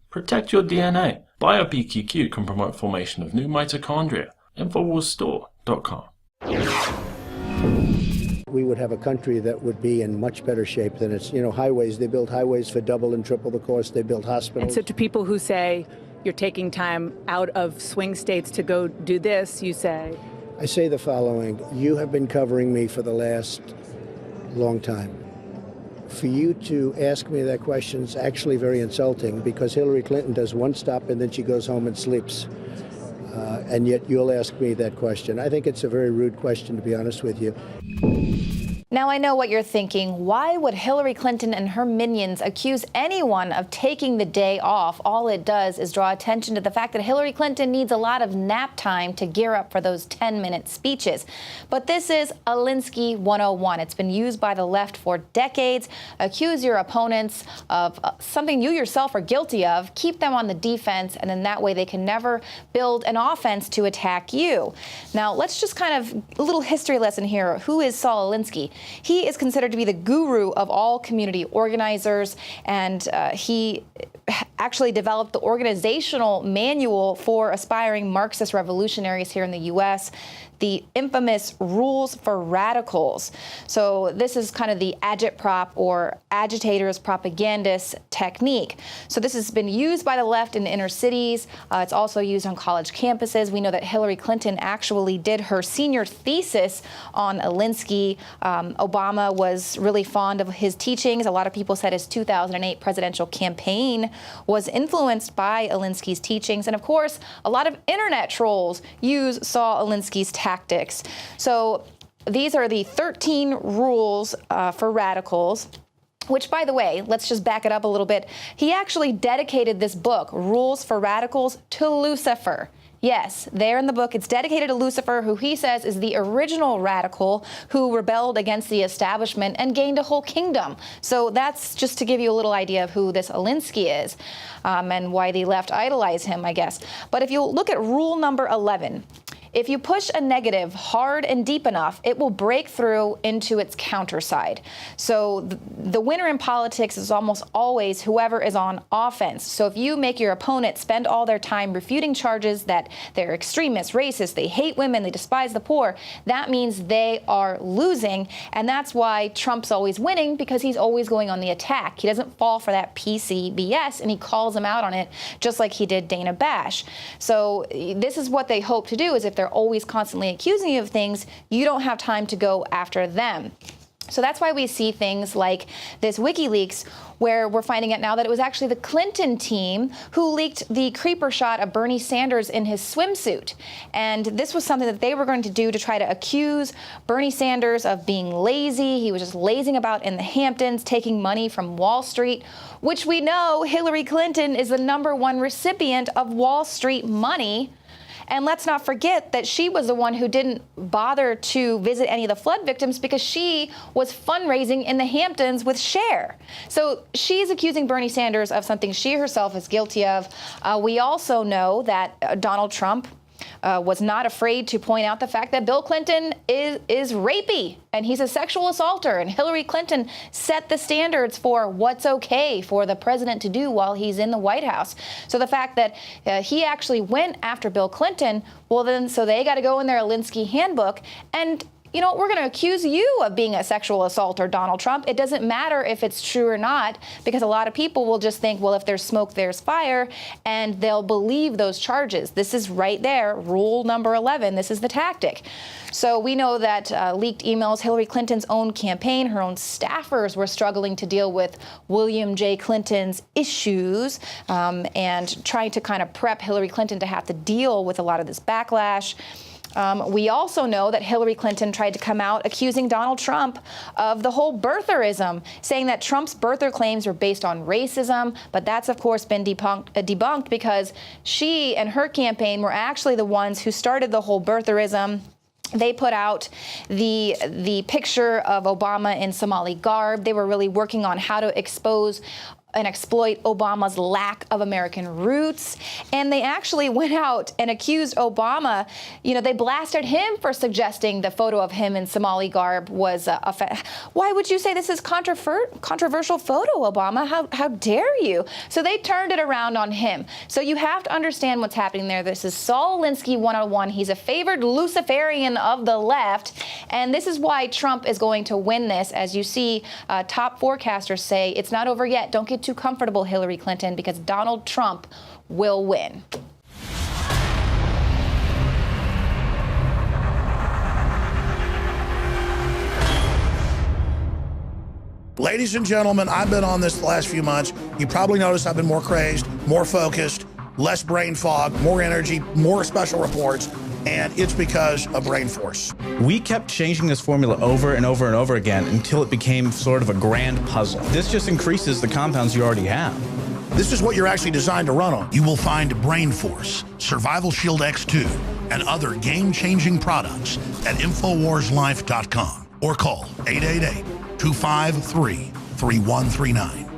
Protect your DNA. BioPQQ can promote formation of new mitochondria. Infowarsstore.com. We would have a country that would be in much better shape than its, highways. They build highways for double and triple the cost. They build hospitals. And so to people who say you're taking time out of swing states to go do this, you say? I say the following. You have been covering me for the last long time. For you to ask me that question is actually very insulting, because Hillary Clinton does one stop and then she goes home and sleeps. And yet you'll ask me that question. I think it's a very rude question, to be honest with you. Now, I know what you're thinking. Why would Hillary Clinton and her minions accuse anyone of taking the day off? All it does is draw attention to the fact that Hillary Clinton needs a lot of nap time to gear up for those 10-minute speeches. But this is Alinsky 101. It's been used by the left for decades. Accuse your opponents of something you yourself are guilty of, keep them on the defense, and then that way they can never build an offense to attack you. Now, let's just kind of, a little history lesson here. Who is Saul Alinsky? He is considered to be the guru of all community organizers, and he actually developed the organizational manual for aspiring Marxist revolutionaries here in the U.S., the infamous Rules for Radicals. So this is kind of the agitprop or agitators propagandist technique. So this has been used by the left in inner cities. It's also used on college campuses. We know that Hillary Clinton actually did her senior thesis on Alinsky. Obama was really fond of his teachings. A lot of people said his 2008 presidential campaign was influenced by Alinsky's teachings. And of course, a lot of internet trolls use Saul Alinsky's tactics. So these are the 13 rules for radicals, which, by the way, let's just back it up a little bit. He actually dedicated this book, Rules for Radicals, to Lucifer. Yes, there in the book, it's dedicated to Lucifer, who he says is the original radical who rebelled against the establishment and gained a whole kingdom. So that's just to give you a little idea of who this Alinsky is and why the left idolize him, I guess. But if you look at rule number 11, if you push a negative hard and deep enough, it will break through into its counter side. So the winner in politics is almost always whoever is on offense. So if you make your opponent spend all their time refuting charges that they're extremists, racist, they hate women, they despise the poor, that means they are losing. And that's why Trump's always winning, because he's always going on the attack. He doesn't fall for that PC BS, and he calls them out on it, just like he did Dana Bash. So this is what they hope to do, is if they're always constantly accusing you of things, you don't have time to go after them. So that's why we see things like this WikiLeaks, where we're finding out now that it was actually the Clinton team who leaked the creeper shot of Bernie Sanders in his swimsuit. And this was something that they were going to do to try to accuse Bernie Sanders of being lazy. He was just lazing about in the Hamptons, taking money from Wall Street, which we know Hillary Clinton is the #1 recipient of Wall Street money. And let's not forget that she was the one who didn't bother to visit any of the flood victims because she was fundraising in the Hamptons with Cher. So she's accusing Bernie Sanders of something she herself is guilty of. We also know that Donald Trump was not afraid to point out the fact that Bill Clinton is rapey and he's a sexual assaulter. And Hillary Clinton set the standards for what's okay for the president to do while he's in the White House. So the fact that he actually went after Bill Clinton, well, then so they got to go in their Alinsky handbook and, you know, we're going to accuse you of being a sexual assaulter, Donald Trump. It doesn't matter if it's true or not, because a lot of people will just think, well, if there's smoke, there's fire, and they'll believe those charges. This is right there, rule number 11. This is the tactic. So we know that leaked emails, Hillary Clinton's own campaign, her own staffers were struggling to deal with William J. Clinton's issues and trying to kind of prep Hillary Clinton to have to deal with a lot of this backlash. We also know that Hillary Clinton tried to come out accusing Donald Trump of the whole birtherism, saying that Trump's birther claims were based on racism. But that's, of course, been debunked because she and her campaign were actually the ones who started the whole birtherism. They put out the picture of Obama in Somali garb. They were really working on how to expose and exploit Obama's lack of American roots. And they actually went out and accused Obama. They blasted him for suggesting the photo of him in Somali garb was why would you say this is controversial photo, Obama? How dare you? So they turned it around on him. So you have to understand what's happening there. This is Saul Alinsky 101. He's a favored Luciferian of the left. And this is why Trump is going to win this. As you see, top forecasters say it's not over yet. Don't get too comfortable, Hillary Clinton, because Donald Trump will win. Ladies and gentlemen, I've been on this the last few months. You probably noticed I've been more crazed, more focused, less brain fog, more energy, more special reports, and it's because of Brain Force. We kept changing this formula over and over and over again until it became sort of a grand puzzle. This just increases the compounds you already have. This is what you're actually designed to run on. You will find Brain Force, Survival Shield X2, and other game-changing products at InfoWarsLife.com or call 888-253-3139.